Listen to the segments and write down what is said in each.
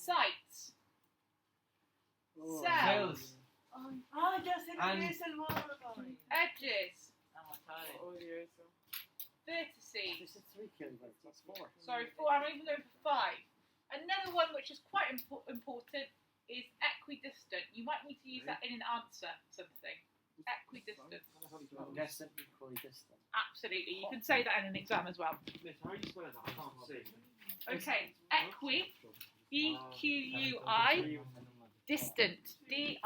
sites, cells, ya sé que es el modo. edges, Odio eso. vertices. This is 3 kilograms, that's 4. Sorry, 4. I'm even going for 5. Another one which is quite important is equidistant. You might need to use that in an answer something. Equidistant. I'm guessing equidistant. Absolutely. You can say that in an exam as well. Miss, how are you spelling that? I can't see. Okay. Equi. EQUI. Distant. DISTANT.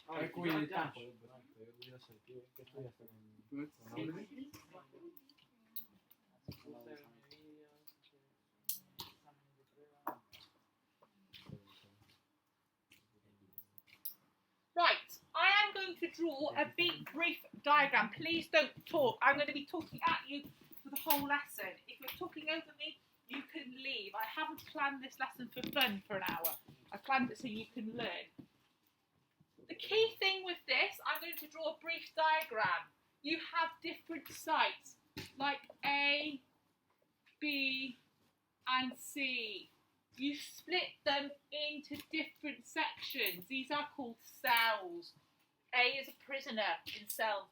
Equidistant. Right, I am going to draw a big brief diagram. Please don't talk. I'm going to be talking at you for the whole lesson. If you're talking over me, you can leave. I haven't planned this lesson for fun for an hour. I planned it so you can learn. The key thing with this, I'm going to draw a brief diagram. You have different sites, like A, B, and C. You split them into different sections. These are called cells. A is a prisoner in this cell.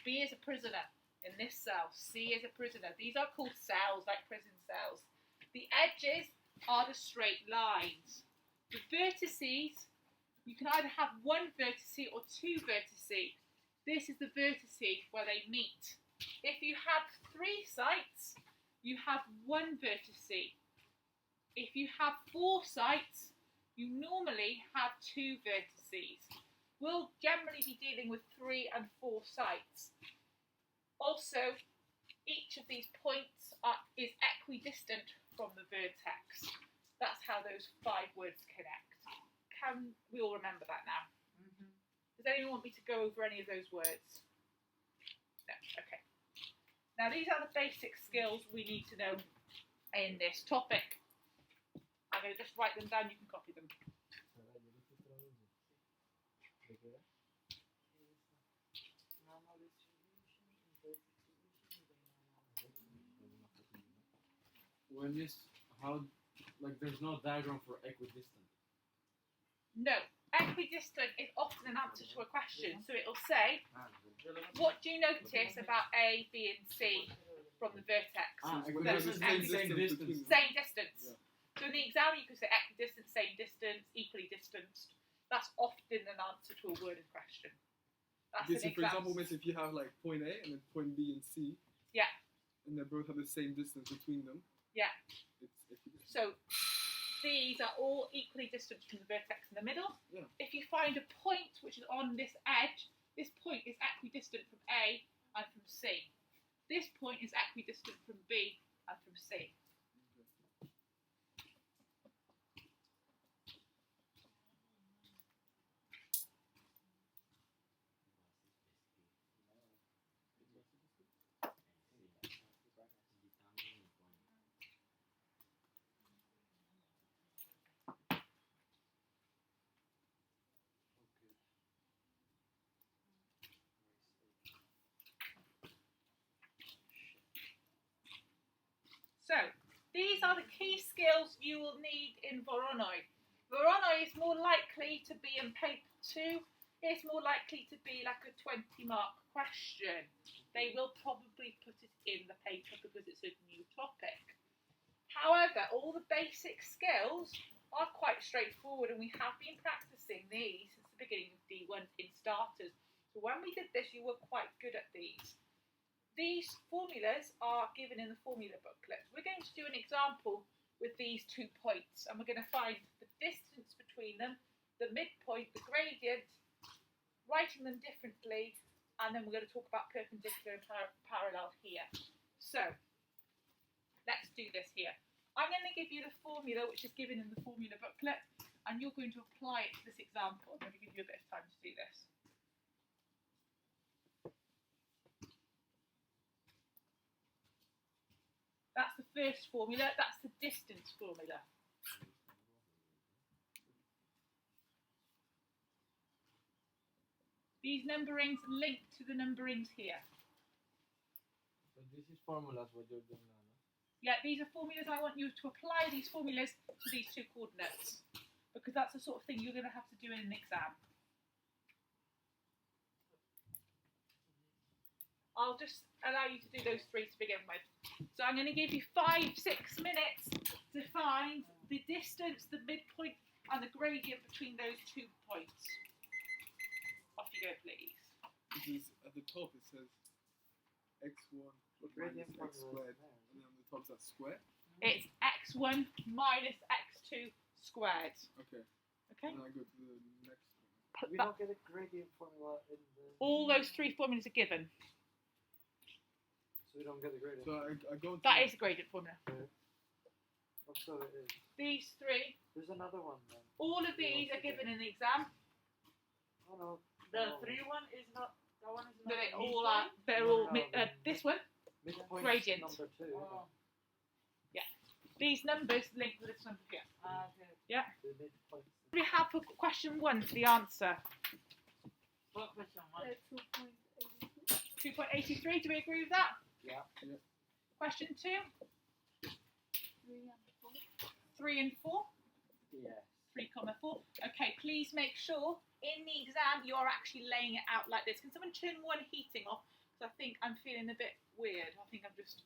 B is a prisoner in this cell. C is a prisoner. These are called cells, like prison cells. The edges are the straight lines. The vertices, you can either have one vertice or two vertices. This is the vertice where they meet. If you have 3 sites, you have one vertice. If you have 4 sites, you normally have 2 vertices. We'll generally be dealing with 3 and 4 sites. Also, each of these points is equidistant from the vertex. That's how those 5 words connect. Can we all remember that now? Does anyone want me to go over any of those words? No, okay. Now these are the basic skills we need to know in this topic. I'm going to just write them down, you can copy them. When is how like there's no diagram for equidistant. No, equidistant is often an answer to a question. So it'll say, what do you notice about A, B, and C from the vertex? Equidistant, same distance. Same distance. Yeah. So in the exam you could say equidistant, same distance, equally distanced. That's often an answer to a worded question. That's Okay, so an for exam. example, if you have like point A and then point B and C. Yeah. And they both have the same distance between them. Yeah. It's equidistant. So these are all equally distant from the vertex in the middle. Yeah. If you find a point which is on this edge, this point is equidistant from A and from C. This point is equidistant from B and from C. So, these are the key skills you will need in Voronoi. Voronoi is more likely to be in paper 2. It's more likely to be like a 20-mark question. They will probably put it in the paper because it's a new topic. However, all the basic skills are quite straightforward, and we have been practicing these since the beginning of D1 in starters. So when we did this, you were quite good at these. These formulas are given in the formula booklet. We're going to do an example with these 2 points, and we're going to find the distance between them, the midpoint, the gradient, writing them differently, and then we're going to talk about perpendicular and parallel here. So, let's do this here. I'm going to give you the formula, which is given in the formula booklet, and you're going to apply it to this example. I'm going to give you a bit of time to do this. That's the first formula, that's the distance formula. These numberings link to the numberings here. So this is formulas what you're doing now, no? Yeah, these are formulas. I want you to apply these formulas to these two coordinates because that's the sort of thing you're going to have to do in an exam. I'll just allow you to do those three to begin with. So I'm going to give you 5-6 minutes to find the distance, the midpoint, and the gradient between those 2 points. Off you go, please. This is at the top. It says x1 Gradient minus x formula squared, is there. and then on the top is that square. It's x1 minus x2 squared. Okay. Okay? And I go to the next one. We don't get a gradient formula in the. All those 3 formulas are given. So we don't get a gradient. So I go to. That is a gradient formula. Oh, so it is. These 3, There's another one then. all of these are given in the exam. Oh no. The no. 3 one is not. That one is No, not. they a all are. midpoint? They're No, all. no, This one, Midpoint gradient. number 2. Oh, these numbers linked to this number here. okay. The midpoint. What do we have for question 1 for the answer? What question one? 2.83. Do we agree with that? Yeah. Question 2. 3 and 4. Yes. 3, 4. Okay, please make sure in the exam you're actually laying it out like this. Can someone turn one heating off? Because I think I'm feeling a bit weird. I think I'm just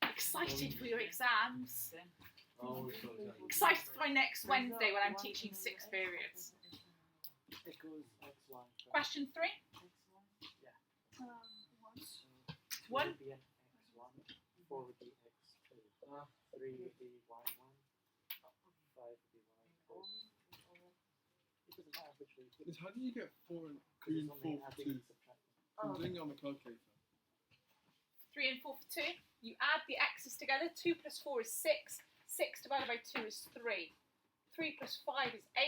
excited for your exams. Oh, so excited. Excited for my next Wednesday when I'm teaching 6 periods. It goes x1. Question 3. So 1. would be an x1. 4 would be x2. 3 would be y1. 5 would be y2. It doesn't matter which way you put it. How do you get 4 and Because 3 it's and only 4 for adding 2? and subtracting. I'm doing it on the calculator. 3 and 4 for 2. You add the x's together. 2 plus 4 is 6. 6 divided by 2 is 3. 3 plus 5 is 8.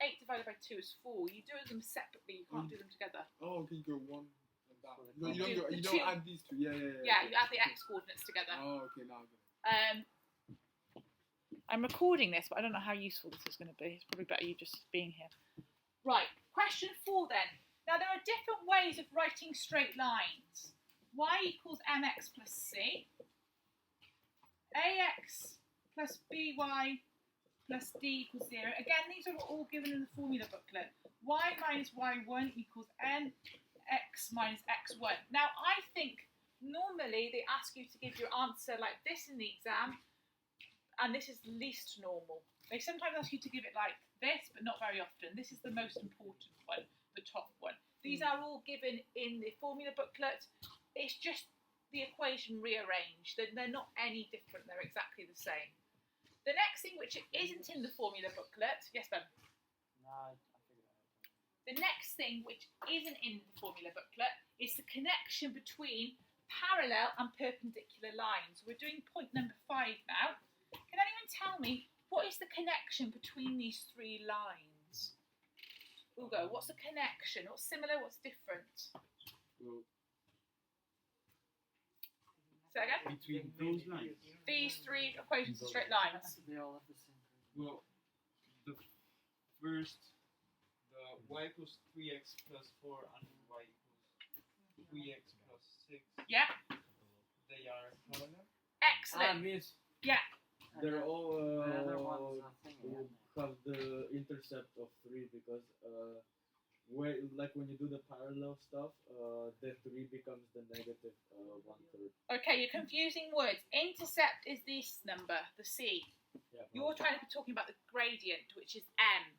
8 divided by 2 is 4. You do them separately. You can't do them together. Oh, okay, you go 1 and that. So No, you the don't two- add these two. Yeah. Yeah, you add the x coordinates together. Oh, okay, now I get it. I'm recording this, but I don't know how useful this is going to be. It's probably better you just being here. Right, question 4 then. Now there are different ways of writing straight lines. Y equals mx plus c. Ax plus by plus d equals 0. Again, these are all given in the formula booklet. Y minus y1 equals nx minus x1. Now I think normally they ask you to give your answer like this in the exam, and this is least normal. They sometimes ask you to give it like this, but not very often. This is the most important one, the top one. These are all given in the formula booklet. It's just the equation rearranged. They're not any different. They're exactly the same. The next thing which isn't in the formula booklet, yes, Ben? No, I figured it out. The next thing which isn't in the formula booklet is the connection between parallel and perpendicular lines. We're doing point number 5 now. Can anyone tell me what is the connection between these 3 lines? We'll go. What's the connection? What's similar? What's different? Well, Say again? between those lines. These 3 equations are straight lines. They all have the same gradient. Well, the first, the y equals 3x plus 4 and y equals 3x plus 6. Yeah. They are parallel. Excellent. Means Yeah. they're all The other one's a thing, will isn't it? have the intercept of 3 because where like when you do the parallel stuff, the 3 becomes the negative 1/3. Okay, you're confusing words. Intercept is this number, the C. Yeah. You're trying to be talking about the gradient, which is M.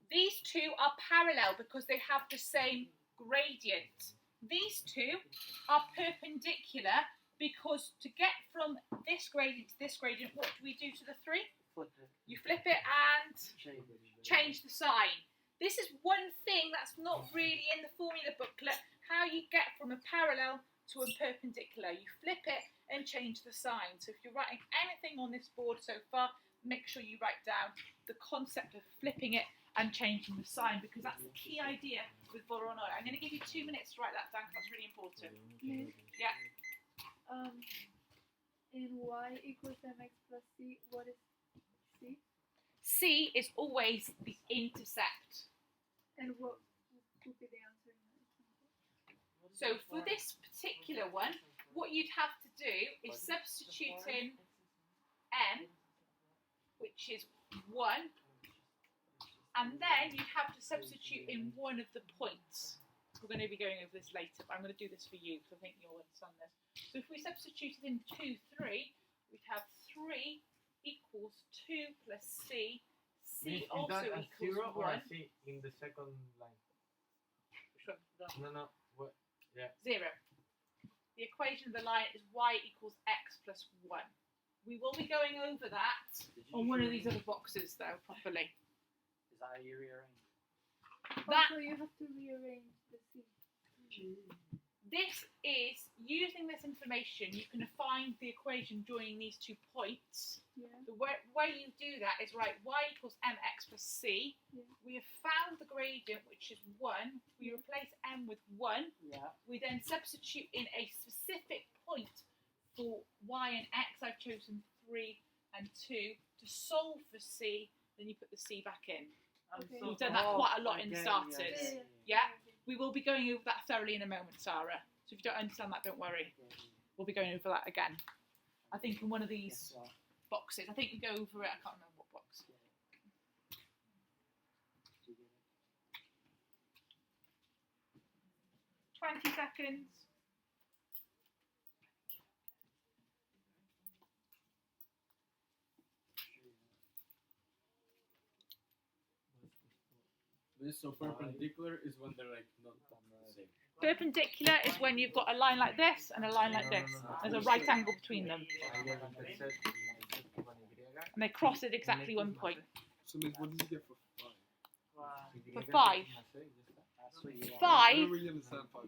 These 2 are parallel because they have the same gradient. These 2 are perpendicular because to get from this gradient to this gradient, what do we do to the 3? Flip it. You flip it and Change. change the sign. This is one thing that's not really in the formula booklet, how you get from a parallel to a perpendicular. You flip it and change the sign. So if you're writing anything on this board so far, make sure you write down the concept of flipping it and changing the sign, because that's the key idea with Voronoi. I'm going to give you 2 minutes to write that down, because that's really important. Yeah. In y equals mx plus c, what is c? C is always the intercept. And what would be the answer in that example? So for this particular one, what you'd have to do is substitute in m, which is 1, and then you have to substitute in one of the points. We're going to be going over this later, but I'm going to do this for you because I think you'll understand this. So if we substituted in 2, 3, we'd have 3 equals 2 plus c. C Is also that a equals 0 or 1. a C in the second line? Which one? No. What? 0. The equation of the line is y equals x plus 1. We will be going over that on one of these other boxes, though, properly. Is that you rearrange? That, Also, you have to rearrange the C. this is, using this information, you can find the equation joining these 2 points. Yeah. The way you do that is write y equals mx plus c. Yeah. We have found the gradient, which is 1. We replace m with 1. Yeah. We then substitute in a specific point for y and x. I've chosen 3 and 2 to solve for c. Then you put the c back in. Okay. We've done that quite a lot in starters. Yeah. We will be going over that thoroughly in a moment, Sarah. So if you don't understand that, don't worry. We'll be going over that again. I think in one of these boxes. I think we go over it. I can't remember what box. 20 seconds. This so perpendicular is when they're like not the same. Perpendicular is when you've got a line like this and a line like this. There's a right angle between them. And they cross at exactly 1 point. So Miss, what did you get for 5? For 5. I 5 don't really understand 5.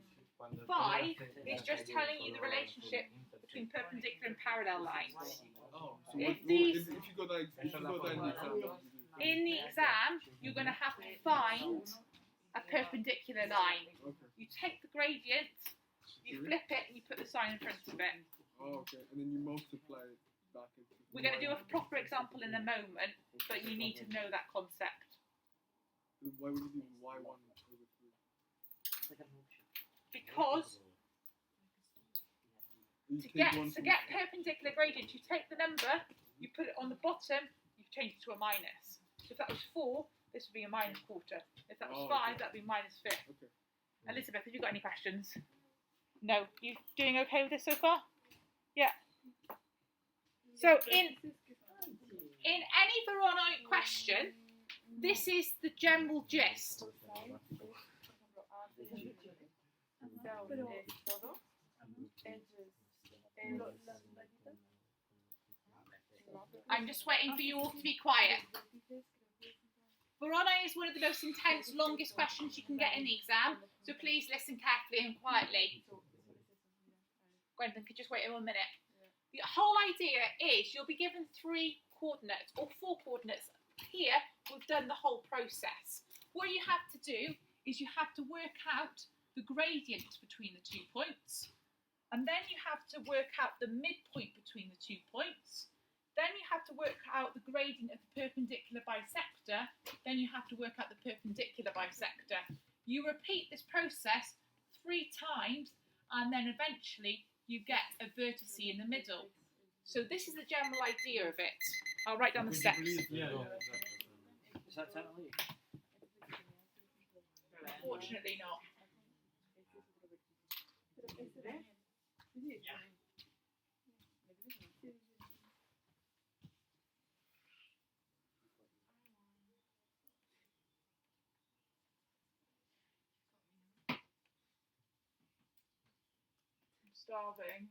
5 is just telling you the relationship between perpendicular and parallel lines. Oh, so If if these- you got that in the exam, what do you do? In the exam, you're going to have to find a perpendicular line. Okay. You take the gradient, you flip it, and you put the sign in front of it. Oh, okay. And then you multiply it back into. We're going to do a proper example in a moment, but you need to know that concept. Why would you do y1 over 3? Because You to take one get from- perpendicular gradient, you take the number, you put it on the bottom, you change it to a minus. So if that was 4, this would be a minus quarter. If that was Oh, 5, okay. that'd be minus fifth. Okay. Elizabeth, have you got any questions? No. You doing okay with this so far? Yeah. So in any Voronoi question, this is the general gist. I'm just waiting for you all to be quiet. Voronoi is one of the most intense, longest questions you can get in the exam, so please listen carefully and quietly. Gwendolyn, could you just wait 1 minute? The whole idea is you'll be given 3 coordinates or 4 coordinates. Here, we've done the whole process. What you have to do is you have to work out the gradient between the 2 points, and then you have to work out the midpoint between the 2 points. Then you have to work out the gradient of the perpendicular bisector. Then you have to work out the perpendicular bisector. You repeat this process 3 times, and then eventually you get a vertex in the middle. So this is the general idea of it. I'll write down the steps. Yeah. Is that technically? Unfortunately not. I'm starving.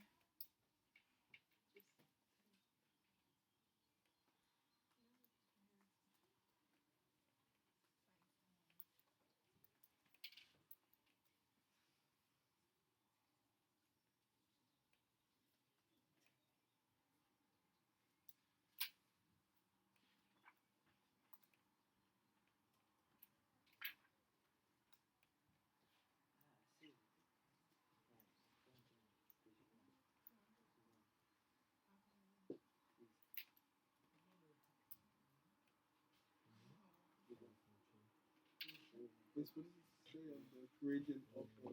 Miss, what does it say on the gradient of the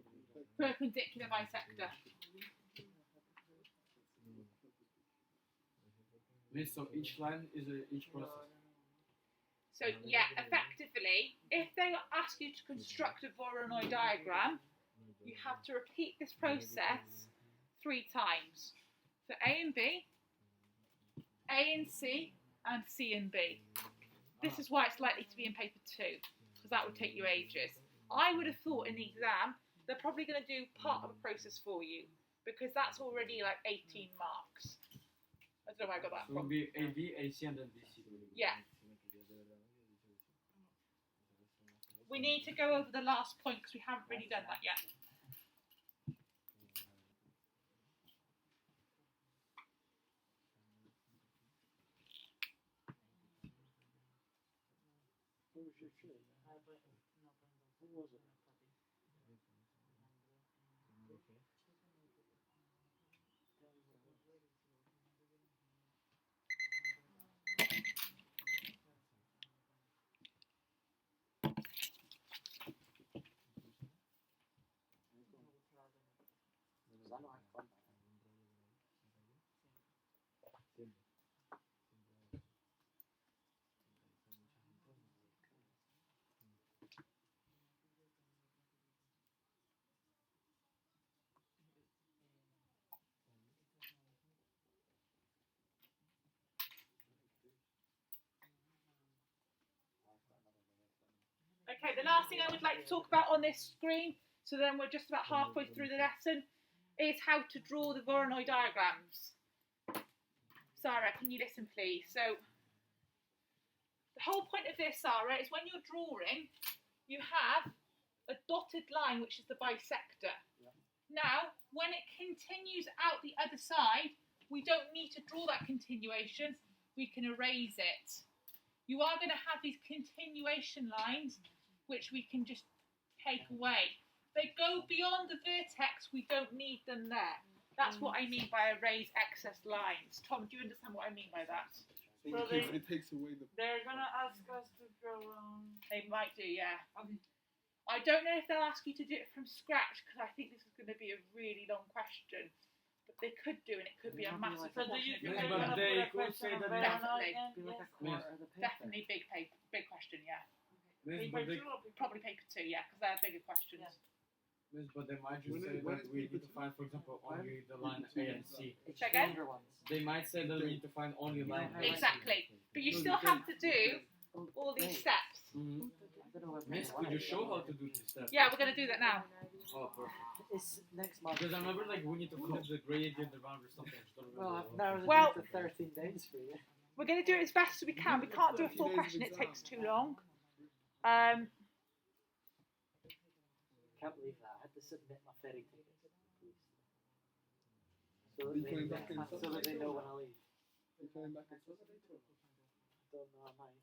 Perpendicular bisector. Means so each line is each process. So yeah, effectively, if they ask you to construct a Voronoi diagram, you have to repeat this process 3 times. For A and B, A and C, and C and B. This is why it's likely to be in paper 2, because that would take you ages. I would have thought in the exam, they're probably going to do part of a process for you, because that's already like 18 marks. I don't know where I got that So it from. would be AB, AC, and then BC. Yeah. We need to go over the last point because we haven't really done that yet. What was your trade? What was it? Because I know I fun that. Okay, the last thing I would like to talk about on this screen, so then we're just about halfway through the lesson, is how to draw the Voronoi diagrams. Sarah, can you listen please? So, the whole point of this, Sarah, is when you're drawing, you have a dotted line, which is the bisector. Yeah. Now, when it continues out the other side, we don't need to draw that continuation, we can erase it. You are going to have these continuation lines, which we can just take away. They go beyond the vertex, we don't need them there. That's what I mean by erase excess lines. Tom, do you understand what I mean by that? So It takes away the. They're gonna ask us to draw. They might do, yeah. Okay. I don't know if they'll ask you to do it from scratch, because I think this is going to be a really long question. But they could do, and it could be a massive So do you portion of think your Yeah, they're but paper. gonna they put a could question say on that Voronoi Definitely. again? Be like Yes. a quarter of the paper. Definitely big question, yeah. Miss, Paper but they, 2 or paper Probably paper 2, yeah, because they're bigger questions. Yeah. miss, but they might just When say is- when that is we paper need to two? find, for example, only the line Paper two A and is C. It's Say again? longer ones. They might say that we need to find only line A. Exactly. But you No, still you have to do all these steps. Mm-hmm. I don't know what Miss, one could you is. show how to do this step? Yeah, we're going to do that now. Oh, perfect. It's next month. Because I remember like we need to finish the gradient around or something. I just don't Well, remember. I've narrowed it Well- down to 13 days for you. We're going to do it as fast as we can. We can't do a full question, it takes too long. Can't believe that. I had to submit my ferry ticket to the police. So Are you that, coming back in so that they know when I leave. You're coming back on Saturday too? Don't know, I might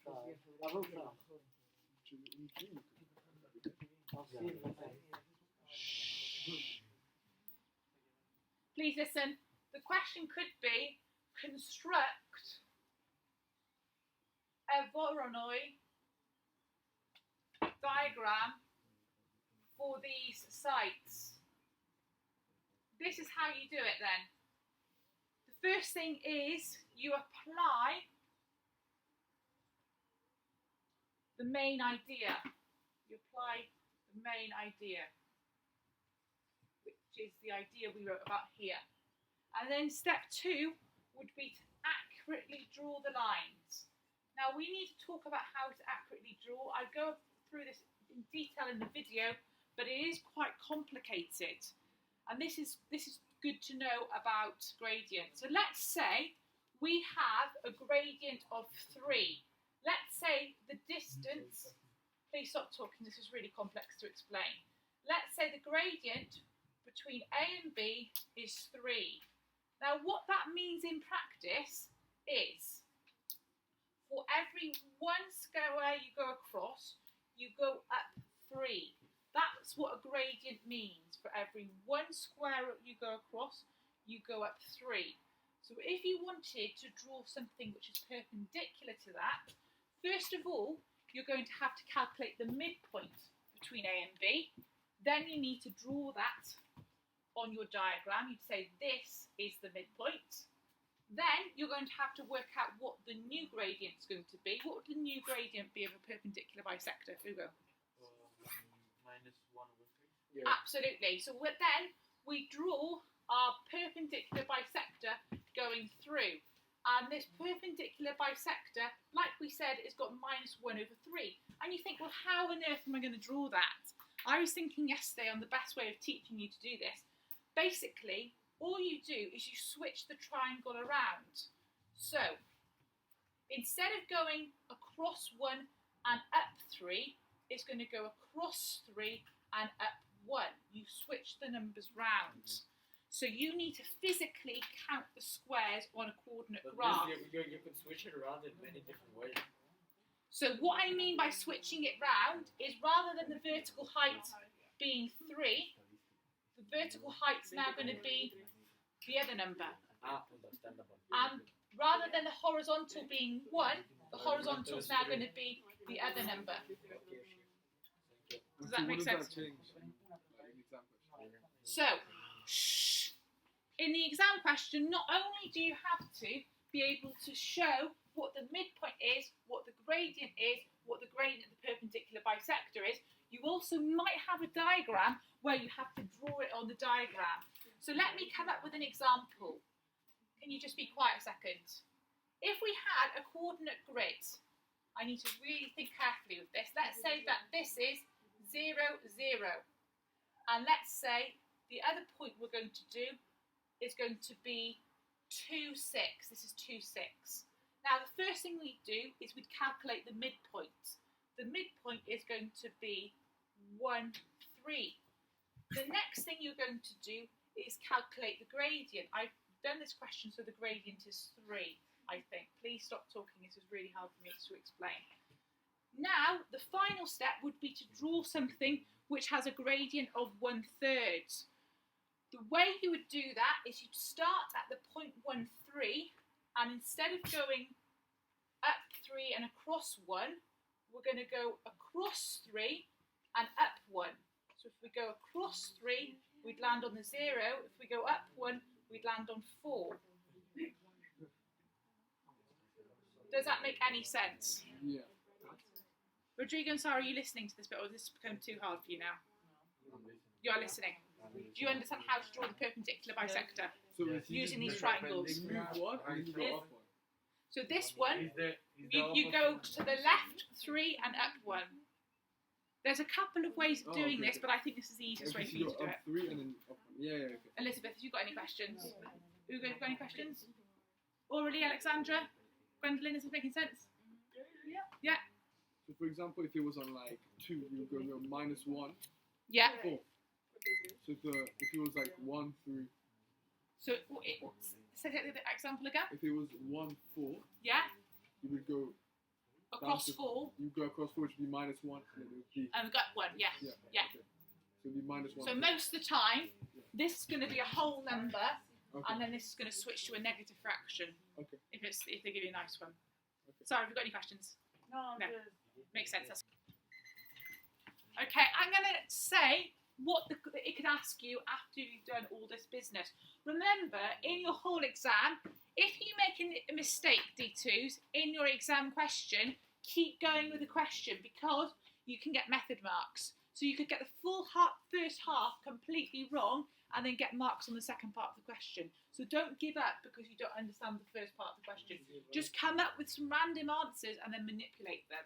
try. I will try. I'll see you in the thing. Please listen. The question could be, construct a Voronoi diagram for these sites. This is how you do it then. The first thing is you apply the main idea. You apply the main idea, which is the idea we wrote about here. And then step 2 would be to accurately draw the lines. Now we need to talk about how to accurately draw. I go through this in detail in the video, but it is quite complicated. And this is good to know about gradient. So let's say we have a gradient of 3. Let's say the distance, please stop talking, this is really complex to explain. Let's say the gradient between A and B is 3. Now what that means in practice is, for every 1 square you go across, you go up 3. That's what a gradient means. For every 1 square you go across, you go up 3. So if you wanted to draw something which is perpendicular to that, first of all, you're going to have to calculate the midpoint between A and B. Then you need to draw that on your diagram. You'd say this is the midpoint. Then you're going to have to work out what the new gradient's going to be. What would the new gradient be of a perpendicular bisector, Hugo? Yeah. Absolutely. So then we draw our perpendicular bisector going through. And this perpendicular bisector, like we said, has got -1/3. And you think, well, how on earth am I going to draw that? I was thinking yesterday on the best way of teaching you to do this. Basically, all you do is you switch the triangle around. So, instead of going across 1 and up 3, it's going to go across 3 and up 1. You switch the numbers round. So you need to physically count the squares on a coordinate graph. You can switch it around in many different ways. So what I mean by switching it round is rather than the vertical height being 3, the vertical height's now going to be the other number. Understandable. And rather than the horizontal being 1, the horizontal's now going to be the other number. Does that make sense? Change? Like an example. So, in the exam question, not only do you have to be able to show what the midpoint is, what the gradient is, what the gradient of the perpendicular bisector is, you also might have a diagram where you have to draw it on the diagram. So let me come up with an example. Can you just be quiet a second? If we had a coordinate grid, I need to really think carefully with this. Let's say that this is 0, 0. And let's say the other point we're going to do is going to be 2, 6. This is 2, 6. Now the first thing we do is we'd calculate the midpoint. The midpoint is going to be 1, 3. The next thing you're going to do is calculate the gradient. I've done this question so the gradient is 3, I think. Please stop talking, this is really hard for me to explain. Now, the final step would be to draw something which has a gradient of 1/3. The way you would do that is you'd start at the point 1, 3, and instead of going up 3 and across 1, we're going to go across 3 and up 1. So if we go across 3, we'd land on the 0. If we go up 1, we'd land on 4. Does that make any sense? Yeah. Rodrigo and Sarah, are you listening to this bit, or has this become too hard for you now? You are listening. Do you understand how to draw the perpendicular bisector So using these triangles? you move one and you go up one. So this one, you go to the left 3 and up 1. There's a couple of ways of doing this, but I think this is the easiest way for you to do up it. 3 and then up 1. Yeah, okay. Elizabeth, have you got any questions? Hugo, have you got any questions? Aurelie, Alexandra? Gwendolyn, is this making sense? Yeah. So for example, if it was on like 2, you would go -1, Yeah. 4. So if it was like 1, 3. So, say the example again. If it was 1, 4, Yeah. you would go Across to 4. You go across 4, which would be -1, and then it would be And we've got 1, yeah. yeah. Yeah. Okay. So it'd be -1. So most of the time, this is going to be a whole number, Okay. and then this is going to switch to a negative fraction. Okay. If they give you a nice one. Okay. Sorry, have you got any questions? No, No. good. Makes sense. Okay, I'm going to say what it could ask you after you've done all this business. Remember, in your whole exam, if you make a mistake, D2s, in your exam question, keep going with the question because you can get method marks. So you could get the full first half completely wrong and then get marks on the second part of the question. So don't give up because you don't understand the first part of the question. Just come up with some random answers and then manipulate them.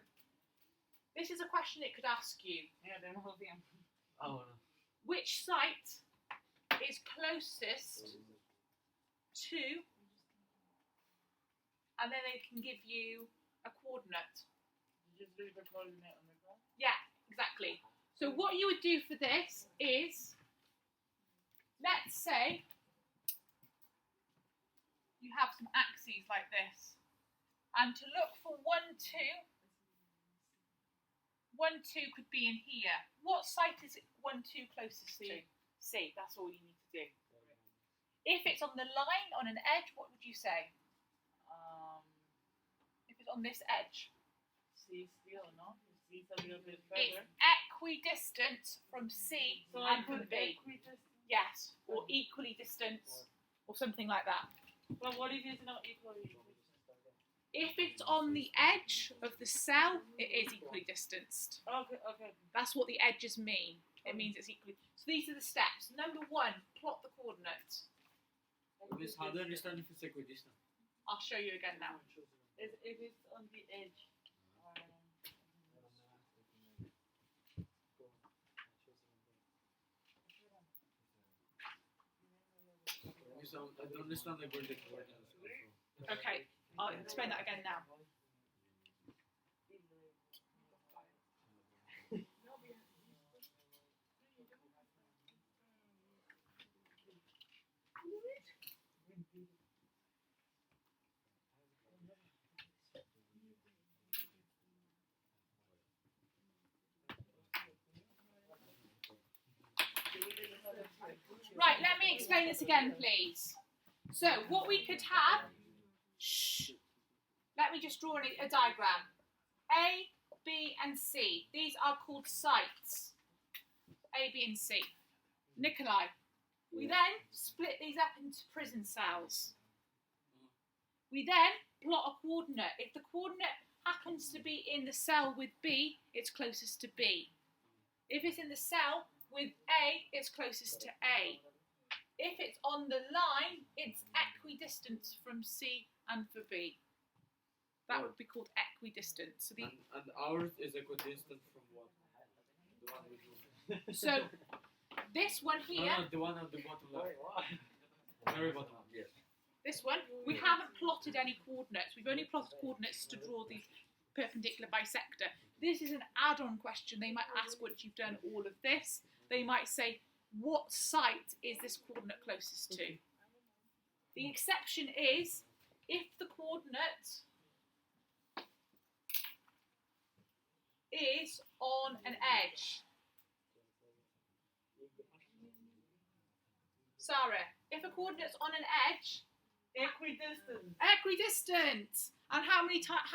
This is a question it could ask you. Yeah, then we'll be on. Oh, no. Which site is closest to, and then they can give you a coordinate. You just leave the coordinate on the graph. Yeah, exactly. So what you would do for this is, let's say you have some axes like this, and to look for 1, 2, 1, 2 could be in here. What site is 1, 2 closest to? C. That's all you need to do. If it's on the line, on an edge, what would you say? If it's on this edge? C still, no? C is a little bit It's further. equidistant from C So I and from put B. equidistant. Yes, or equally distant, or something like that. But what if it's not equally? If it's on the edge of the cell, it is equally distanced. Okay, okay. That's what the edges mean. It means it's equally. So these are the steps. Number 1, plot the coordinates. Miss, how do I understand if it's equidistant? I'll show you again now. If it's on the edge. Miss, I don't understand like where the coordinates come from. Okay, I'll explain that again now. Right, let me explain this again, please. So, what we could have, let me just draw a diagram. A, B, and C. These are called sites. A, B, and C. Nikolai. We then split these up into prison cells. We then plot a coordinate. If the coordinate happens to be in the cell with B, it's closest to B. If it's in the cell with A, it's closest to A. If it's on the line, it's equidistant from C and for B. That would be called equidistant. So, And ours is equidistant from what? The one we drew. so this one here, No, the one at the bottom left. Very bottom left, yes. this one, we haven't plotted any coordinates. We've only plotted coordinates to draw the perpendicular bisector. This is an add-on question. They might ask once you've done all of this. They might say, what site is this coordinate closest to? The exception is if the coordinate is on an edge. Sarah, if a coordinate's on an edge, Equidistant. equidistant. And how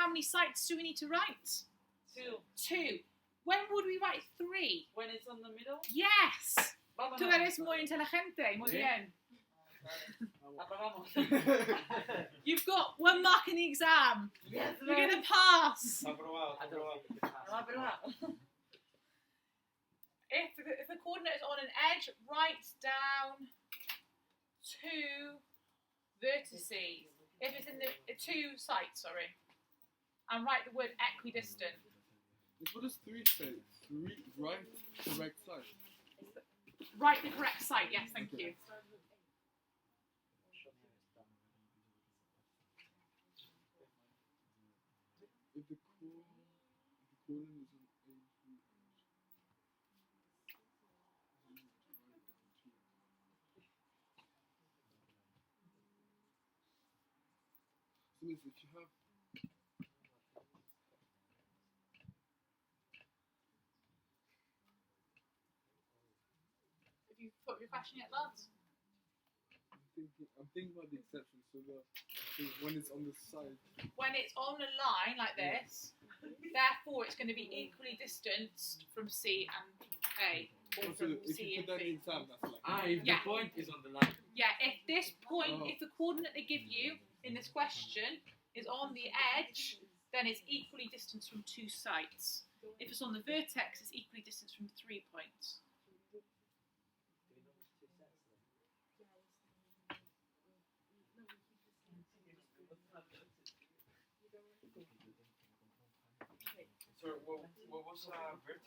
many sites do we need to write? 2. 2. When would we write 3? When it's on the middle. Yes. Vámonos. Tú eres muy inteligente. Muy bien. Apagamos. You've got 1 mark in the exam. Yes, You're going to pass. Aprobado, aprobado. Aprobado. If the coordinate is on an edge, write down 2 vertices. If it's in the 2 sites, sorry, and write the word equidistant. What does 3 say? 3 right, correct side. Write the correct site. Yes, thank you. If the coordinate is on A, 3 edge. So means if you have Have you put your question yet, lads? I'm thinking about the exception. So when it's on the side, When it's on a line like this, therefore it's going to be equally distanced from C and A, or also from if C you and put that in B. the exam, that's like If Yeah. the point is on the line. Yeah, if this point, Oh. if the coordinate they give you in this question is on the edge, then it's equally distanced from 2 sites. If it's on the vertex, it's equally distanced from 3 points. So what was vertex?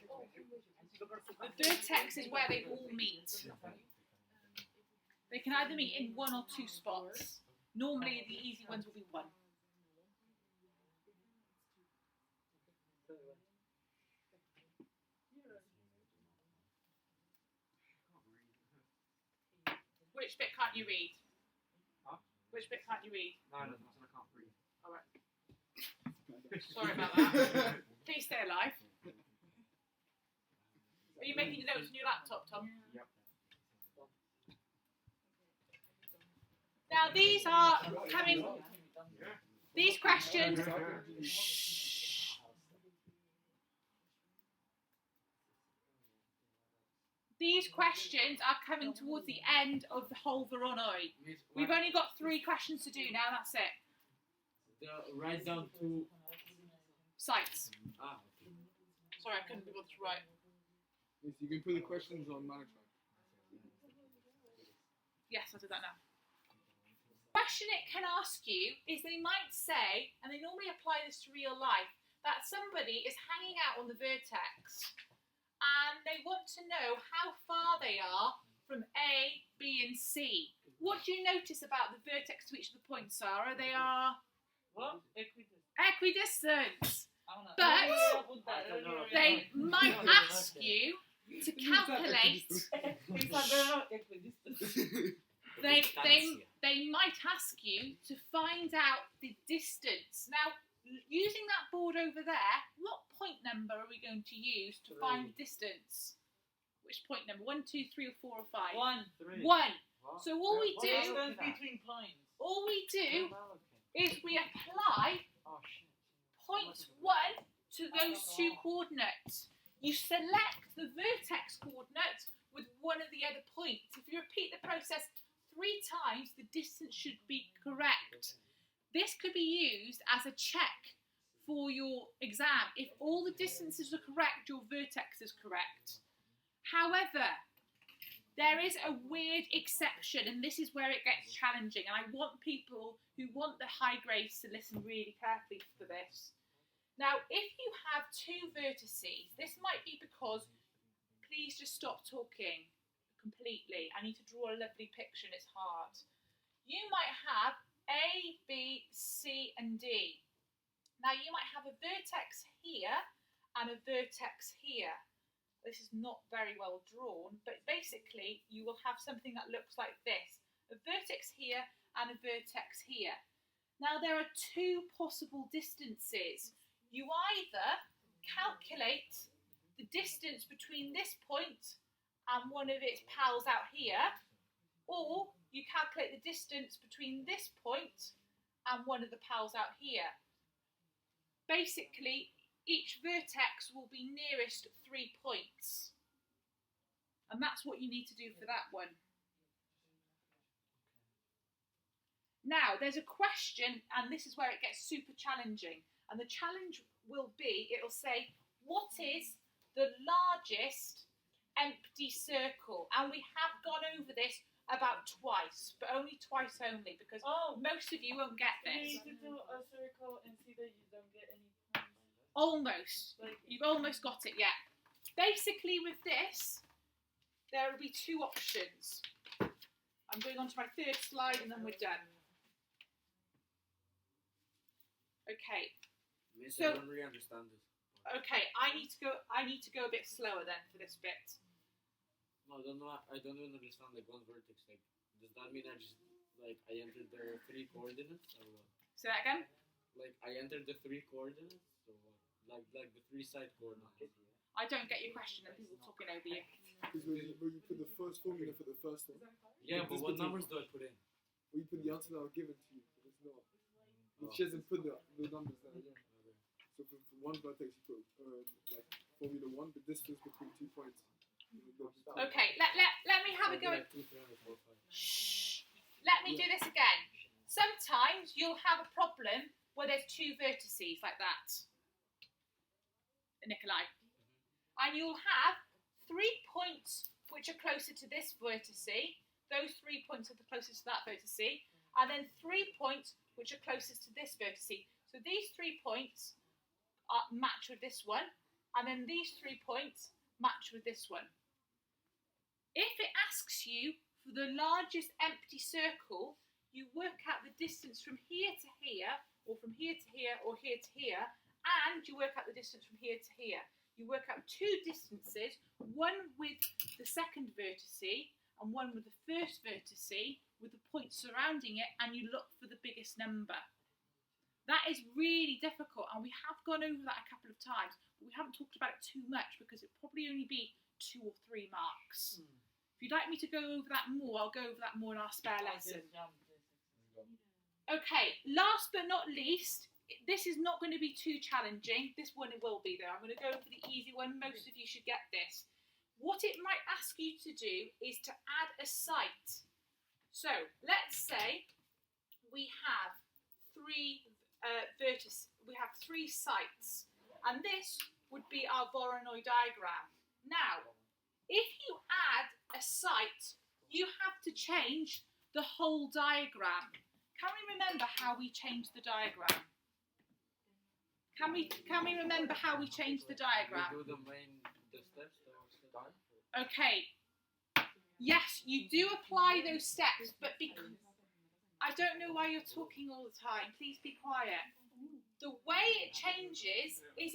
The vertex is where they all meet. They can either meet in 1 or 2 spots. Normally, the easy ones will be 1. Which bit can't you read? Huh? Which bit can't you read? No, that's not I can't breathe. Alright. Sorry about that. Please stay alive. Are you making notes on your laptop, Tom? Yep. Now these are coming. These questions. these questions are coming towards the end of the whole Voronoi. We've only got 3 questions to do now, that's it. Write down 2 Sites. okay. Sorry, I couldn't be bothered to write. Yes, you can put the questions on management. Yes, I'll do that now. Question it can ask you is they might say, and they normally apply this to real life, that somebody is hanging out on the vertex and they want to know how far they are from A, B and C. What do you notice about the vertex to each of the points, Sarah? They are What? Equidistant. equidistant. But But they might ask you to calculate. They might ask you to find out the distance. Now, using that board over there, what point number are we going to use to find the distance? Which point number? 1, 2, 3, or 4, or 5? 1. 1. So all we do, Distance between points. all we do is we apply Oh shit. point 1 to those 2 coordinates. You select the vertex coordinate with one of the other points. If you repeat the process 3 times, the distance should be correct. This could be used as a check for your exam. If all the distances are correct, your vertex is correct. However, there is a weird exception, and this is where it gets challenging, and I want people who want the high grades to listen really carefully for this. Now, if you have 2 vertices, this might be because, please just stop talking completely. I need to draw a lovely picture and it's hard. You might have A, B, C and D. Now you might have a vertex here and a vertex here. This is not very well drawn, but basically you will have something that looks like this. A vertex here and a vertex here. Now there are 2 possible distances. You either calculate the distance between this point and one of its pals out here, or you calculate the distance between this point and one of the pals out here. Basically, each vertex will be nearest 3 points. And that's what you need to do for that one. Now, there's a question, and this is where it gets super challenging. And the challenge will be, it'll say, what is the largest empty circle? And we have gone over this about twice, but only twice only, because most of you won't get You this. need to do a circle and see that you don't get any points. Almost. You've almost got it, yeah. Basically with this, there will be 2 options. I'm going on to my 3rd slide and then we're done. Okay. Miss, So- I don't really understand this. Okay, I need to go a bit slower then for this bit. No, I don't know. I don't even understand like one vertex. Like, does that mean I just I entered the 3 coordinates or what? Say that again. Like I entered the 3 coordinates or what? Like the 3 side coordinates. I don't get your question and people talking over you. Because when you put the first formula for the first one, Yeah, but what numbers do I put in? well, you put the answer that was given to you, but it's not. She hasn't put the numbers there yet. So for one vertex, you put like formula 1, the distance between 2 points. Okay, let me have a go. Like 2, 3, 4, 5. Shh. Let me do this again. Sometimes you'll have a problem where there's 2 vertices like that, Nikolai. And you'll have 3 points which are closer to this vertice. Those 3 points are the closest to that vertice. And then 3 points which are closest to this vertice. So these 3 points match with this one. And then these 3 points match with this one. If it asks you for the largest empty circle, you work out the distance from here to here, or from here to here, or here to here, and you work out the distance from here to here. You work out 2 distances, one with the second vertice and one with the first vertice, with the points surrounding it, and you look for the biggest number. That is really difficult, and we have gone over that a couple of times, but we haven't talked about it too much because it'll probably only be 2 or 3 marks. If you'd like me to go over that more, I'll go over that more in our spare lesson. Okay, last but not least, this is not going to be too challenging. This one it will be though. I'm going to go for the easy one. Most of you should get this. What it might ask you to do is to add a site. So let's say we have three sites, and this would be our Voronoi diagram. Now, if you add a site, you have to change the whole diagram. Can we remember how we changed the diagram? Can we remember how we changed the diagram? We do the steps that was done. Okay. Yes, you do apply those steps, but because I don't know why you're talking all the time. Please be quiet. The way it changes is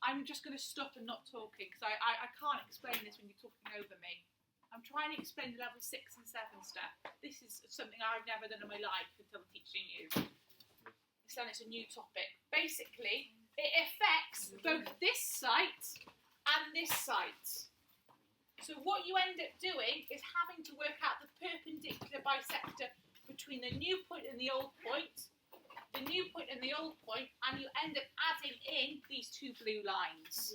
I'm just going to stop and not talking because I can't explain this when you're talking over me. I'm trying to explain the level 6 and 7 stuff. This is something I've never done in my life until I'm teaching you. So then it's a new topic. Basically, it affects both this site and this site. So what you end up doing is having to work out the perpendicular bisector between the new point and the old point, and you end up adding in these two blue lines.